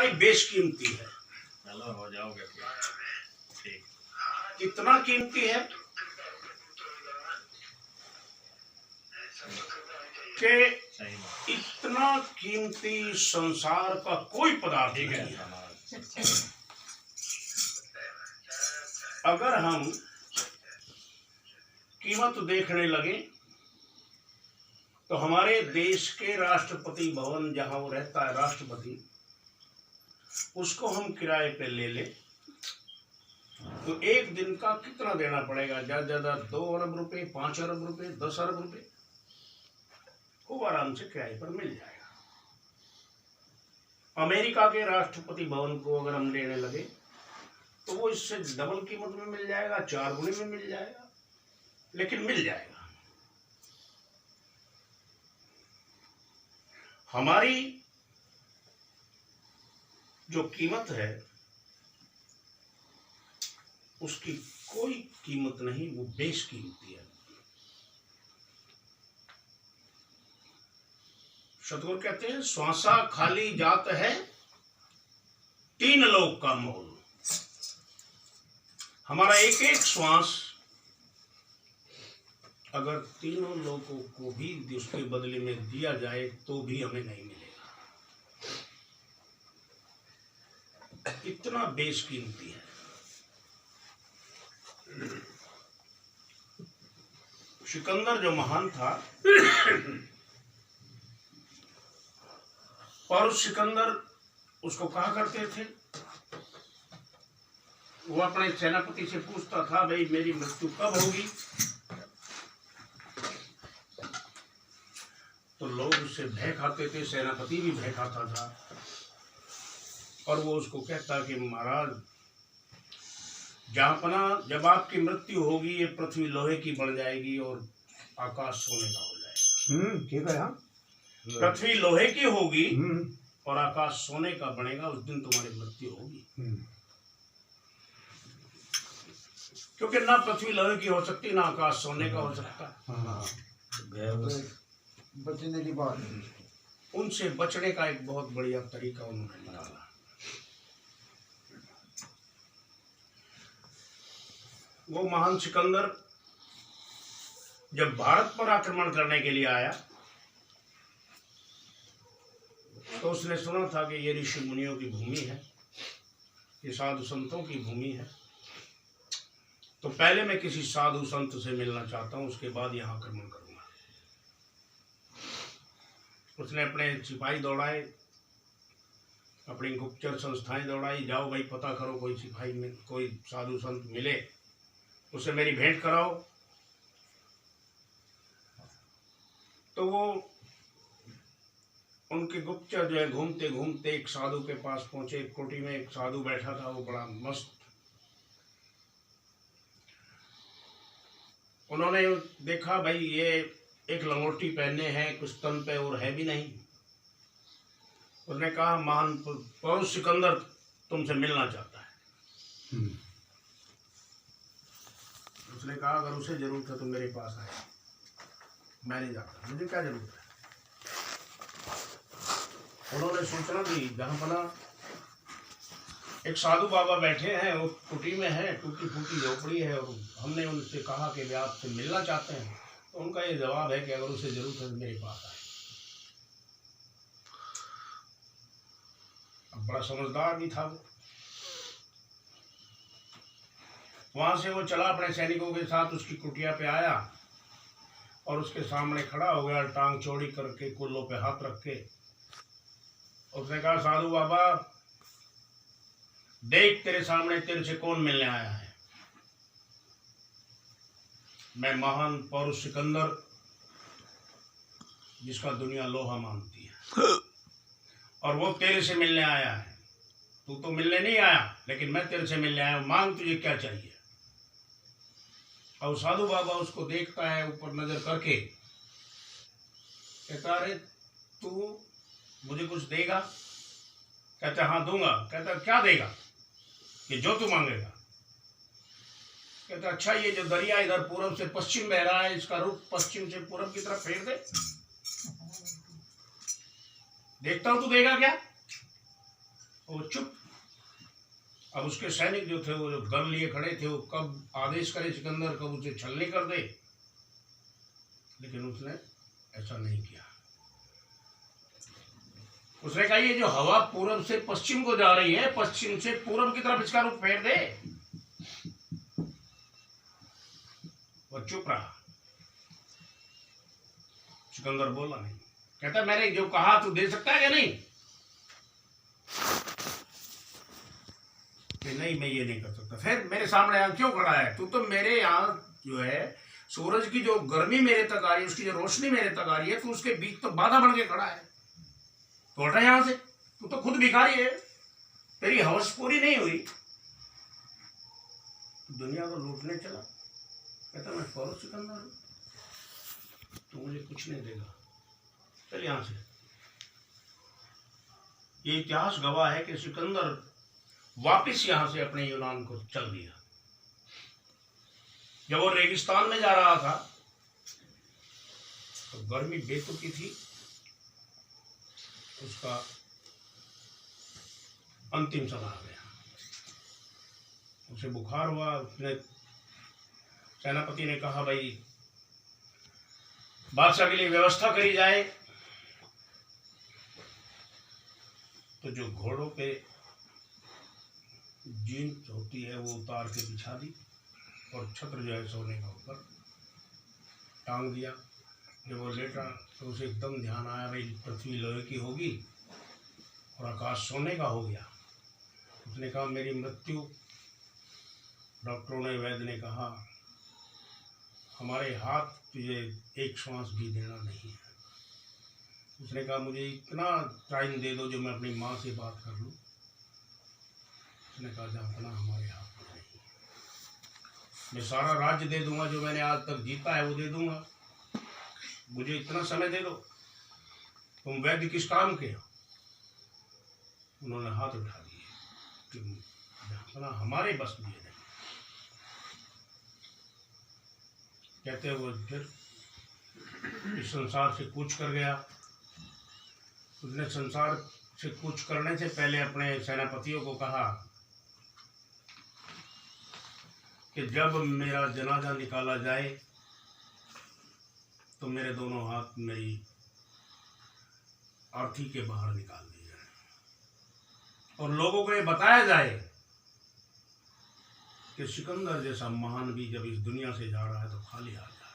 ही बेशकीमती है। चलो हो जाओगे ठीक। इतना कीमती है कि इतना कीमती संसार का कोई पदार्थ नहीं है। अगर हम कीमत देखने लगे तो हमारे देश के राष्ट्रपति भवन जहां वो रहता है राष्ट्रपति, उसको हम किराए पे ले ले तो एक दिन का कितना देना पड़ेगा? ज्यादा ज्यादा 2 अरब रुपए, 5 अरब रुपए, 10 अरब रुपए खूब आराम से किराए पर मिल जाएगा। अमेरिका के राष्ट्रपति भवन को अगर हम लेने लगे तो वो इससे डबल कीमत में मिल जाएगा, 4 गुने में मिल जाएगा, लेकिन मिल जाएगा। हमारी जो कीमत है उसकी कोई कीमत नहीं, वो बेशकीमती है। सतगुरु कहते हैं श्वासा खाली जात है 3 लोक का मोल। हमारा एक एक श्वास अगर तीनों लोगों को भी उसके बदले में दिया जाए तो भी हमें नहीं मिलेगा। इतना बेशकीमती है। सिकंदर जो महान था और उस सिकंदर उसको कहा करते थे, वो अपने सेनापति से पूछता था भाई मेरी मृत्यु कब होगी, तो लोग उससे भय खाते थे, सेनापति भी भय खाता था। और वो उसको कहता कि महाराज जहांपना जब आपकी मृत्यु होगी ये पृथ्वी लोहे की बन जाएगी और आकाश सोने का हो जाएगा। ठीक है। पृथ्वी लोहे की होगी और आकाश सोने का बनेगा, उस दिन तुम्हारी मृत्यु होगी। क्योंकि ना पृथ्वी लोहे की हो सकती ना आकाश सोने का हो सकता। बचने की बात, उनसे बचने का एक बहुत बढ़िया तरीका उन्होंने निकाला। वो महान सिकंदर जब भारत पर आक्रमण करने के लिए आया तो उसने सुना था कि ये ऋषि मुनियों की भूमि है, ये साधु संतों की भूमि है, तो पहले मैं किसी साधु संत से मिलना चाहता हूं, उसके बाद यहां आक्रमण करूंगा। उसने अपने सिपाही दौड़ाए, अपनी गुप्तचर संस्थाएं दौड़ाई, जाओ भाई पता करो कोई सिपाही में कोई साधु संत मिले, उसे मेरी भेंट कराओ। तो वो उनके गुप्तचर जो है घूमते घूमते एक साधु के पास पहुंचे। एक कोठी में एक साधु बैठा था, वो बड़ा मस्त। उन्होंने देखा भाई ये एक लंगोटी पहने हैं, कुछ तन पे और है भी नहीं। उसने कहा महान पौरुष सिकंदर तुमसे मिलना चाहता है। उसने कहा अगर उसे जरूरत है तो मेरे पास आए, मैं नहीं जाता, मुझे क्या जरूरत है। उन्होंने सूचना दी जहां पना एक साधु बाबा बैठे हैं, वो कुटी में है, टूटी फूटी झोपड़ी है, और हमने उनसे कहा कि वे आपसे मिलना चाहते हैं। तो उनका ये जवाब है कि अगर उसे जरूरत है तो मेरे पास आए। अब बड़ा समझदार भी था वो। वहां से वो चला अपने सैनिकों के साथ, उसकी कुटिया पे आया और उसके सामने खड़ा हो गया, टांग चौड़ी करके, कुल्लों पे हाथ रख के। उसने कहा साधु बाबा देख तेरे सामने तेरे से कौन मिलने आया है। मैं महान पौरुष सिकंदर, जिसका दुनिया लोहा मानती है, और वो तेरे से मिलने आया है। तू तो मिलने नहीं आया, लेकिन मैं तेरे से मिलने आया हूं, मांग तुझे क्या चाहिए। और साधु बाबा उसको देखता है ऊपर नजर करके, कहता अरे तू मुझे कुछ देगा? कहता हाँ दूंगा। कहता क्या देगा? कि जो तू मांगेगा। कहता अच्छा ये जो दरिया इधर पूरब से पश्चिम बह रहा है, इसका रुख पश्चिम से पूरब की तरफ फेर दे, देखता हूं तू देगा क्या। वो चुप। अब उसके सैनिक जो थे वो जो गन लिए खड़े थे, वो कब आदेश करे सिकंदर, कब उसे छलनी कर दे, लेकिन उसने ऐसा नहीं किया। उसने कहा ये जो हवा पूरब से पश्चिम को जा रही है, पश्चिम से पूरब की तरफ इसका रुख फेर दे। वो चुप रहा। सिकंदर बोला नहीं। कहता मैंने जो कहा तू दे सकता है या नहीं? कि नहीं, मैं ये नहीं कर सकता। फिर मेरे सामने यहाँ क्यों खड़ा है? तू तो मेरे यहाँ जो है सूरज की जो गर्मी मेरे तक आ रही है, उसकी जो रोशनी मेरे तक आ रही है, तू उसके बीच तो बाधा बन के खड़ा है। तो हटा यहां से, तू तो खुद भिखारी है, तेरी हवस पूरी नहीं हुई, दुनिया को लूटने चला। कहता मैं फौरन सिकंदर हूं, तू मुझे कुछ नहीं देगा, चल यहां से। ये इतिहास गवाह है कि सिकंदर वापिस यहां से अपने यूनान को चल दिया। जब वो रेगिस्तान में जा रहा था तो गर्मी बेतुकी थी, उसका अंतिम समय आ गया, उसे बुखार हुआ। उसने सेनापति ने कहा भाई बादशाह के लिए व्यवस्था करी जाए। तो जो घोड़ों पे जीन्स होती है वो उतार के बिछा दी और छत्र जो है सोने का ऊपर टांग दिया। जब वो लेटा तो उसे एकदम ध्यान आया भाई पृथ्वी लोहे की होगी और आकाश सोने का हो गया। उसने कहा मेरी मृत्यु, डॉक्टरों ने, वैद्य ने कहा हमारे हाथ तुझे एक श्वास भी देना नहीं है। उसने कहा मुझे इतना टाइम दे दो जो मैं अपनी माँ से बात कर लूँ। उसने कहा जातना हमारे हाथ में नहीं, मैं सारा राज्य दे दूंगा, जो मैंने आज तक जीता है वो दे दूंगा, मुझे इतना समय दे दो। तुम वैद्य किस काम के हो? उन्होंने हाथ उठा दिए कि जातना हमारे बस में नहीं। कहते वो फिर इस संसार से कूच कर गया। उसने संसार से कूच करने से पहले अपने सेनापतियों को कहा कि जब मेरा जनाजा निकाला जाए तो मेरे दोनों हाथ मेरी अर्थी के बाहर निकाल दिए जाए और लोगों को ये बताया जाए कि सिकंदर जैसा महान भी जब इस दुनिया से जा रहा है तो खाली हाथ जा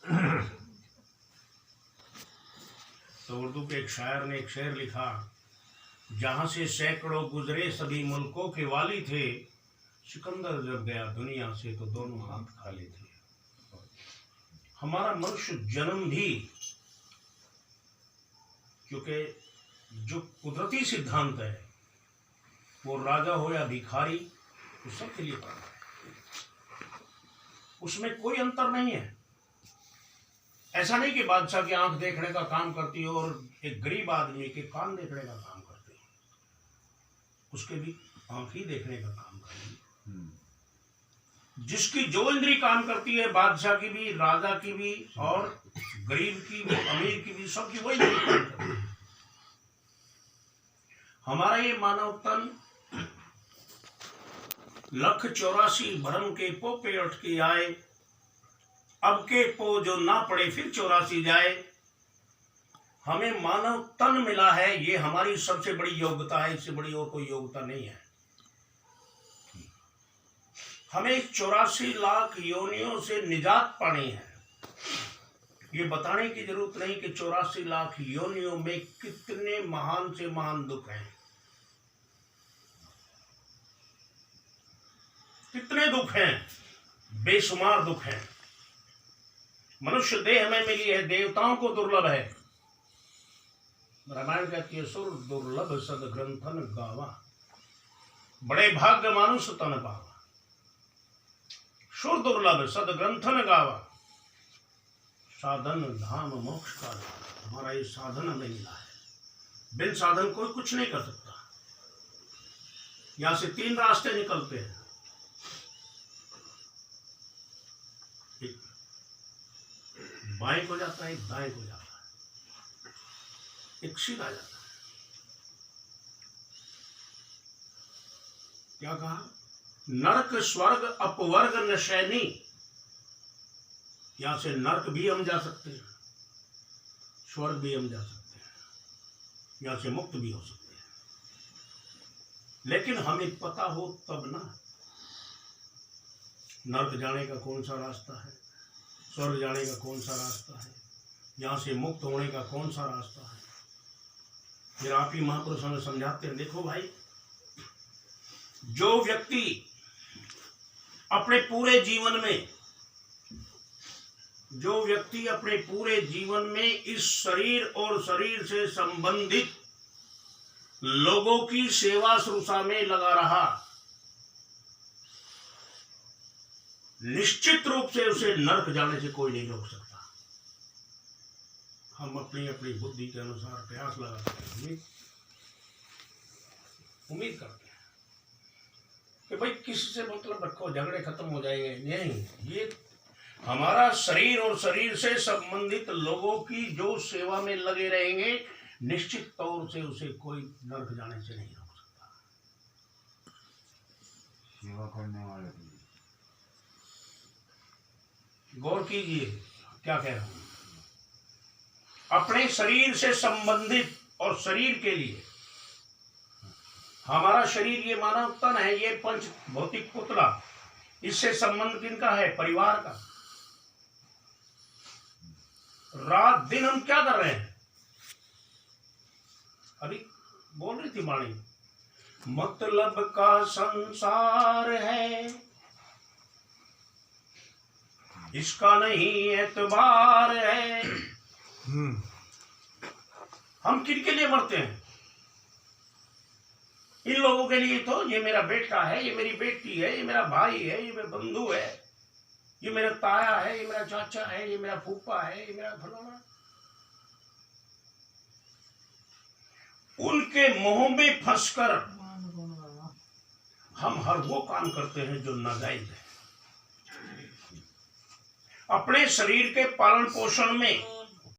रहा है। तो उर्दू के एक शायर ने एक शेर लिखा, जहां से सैकड़ों गुजरे सभी मुल्कों के वाली थे, सिकंदर जब गया दुनिया से तो दोनों हाथ खाली थे। हमारा मनुष्य जन्म भी, क्योंकि जो कुदरती सिद्धांत है वो राजा हो या भिखारी वो सबके लिए बराबर है, उसमें कोई अंतर नहीं है। ऐसा नहीं कि बादशाह की आंख देखने का काम करती हो और एक गरीब आदमी के कान देखने का काम करती हो, उसके भी आंख ही देखने का काम करती है। जिसकी जो इंद्री काम करती है, बादशाह की भी, राजा की भी, और गरीब की भी, अमीर की भी, सबकी वही इंद्री काम करती है। हमारा ये मानव तन 184 भरम के पो पे उठ के आए, अब के पो जो ना पड़े फिर 84 जाए। हमें मानव तन मिला है, ये हमारी सबसे बड़ी योग्यता है, इससे बड़ी और कोई योग्यता नहीं है। हमें 84 लाख योनियों से निजात पानी है। ये बताने की जरूरत नहीं कि 84 लाख योनियों में कितने महान से महान दुख हैं, कितने दुख हैं, बेशुमार दुख हैं। मनुष्य देह हमें मिली है, देवताओं को दुर्लभ है। रामायण कहती है सुर दुर्लभ सद ग्रंथन गावा, बड़े भाग्य मानुष तन पावा। सुर दुर्लभ सद ग्रंथन गावा, साधन धाम मोक्ष का। हमारा ये साधन हमें मिला है, बिन साधन कोई कुछ नहीं कर सकता। यहां से 3 रास्ते निकलते हैं, एक बाएं को जाता है, एक दाएं को जाता है, एक सीधा जाता है। क्या कहा? नरक स्वर्ग अपवर्ग नशैनी। यहां से नरक भी हम जा सकते हैं, स्वर्ग भी हम जा सकते हैं, यहां से मुक्त भी हो सकते हैं, लेकिन हमें पता हो तब ना। नरक जाने का कौन सा रास्ता है, स्वर्ग जाने का कौन सा रास्ता है, यहां से मुक्त होने का कौन सा रास्ता है। फिर आप ही महापुरुष हमें समझाते हैं, देखो भाई, जो व्यक्ति अपने पूरे जीवन में इस शरीर और शरीर से संबंधित लोगों की सेवा शुश्रूषा में लगा रहा, निश्चित रूप से उसे नरक जाने से कोई नहीं रोक सकता। हम अपनी अपनी बुद्धि के अनुसार प्रयास लगाते हैं, उम्मीद करते हैं कि भाई किसी से मतलब रखो, झगड़े खत्म हो जाएंगे। नहीं, ये हमारा शरीर और शरीर से संबंधित लोगों की जो सेवा में लगे रहेंगे, निश्चित तौर से उसे कोई नरक जाने से नहीं रोक सकता। सेवा करने वाले गौर कीजिए क्या कह रहा हूं। अपने शरीर से संबंधित और शरीर के लिए, हमारा शरीर ये मानव तन है, ये पंच भौतिक पुतला, इससे संबंध किनका है? परिवार का। रात दिन हम क्या कर रहे हैं? अभी बोल रही थी वाणी, मतलब का संसार है, इसका नहीं एतबार है। हम किन के लिए मरते हैं? इन लोगों के लिए। तो ये मेरा बेटा है, ये मेरी बेटी है, ये मेरा भाई है, ये मेरा बंधु है, ये मेरा ताया है, ये मेरा चाचा है, ये मेरा फूफा है, ये मेरा फलाना। उनके मोह में फंसकर हम हर वो काम करते हैं जो नाजायज है। अपने शरीर के पालन पोषण में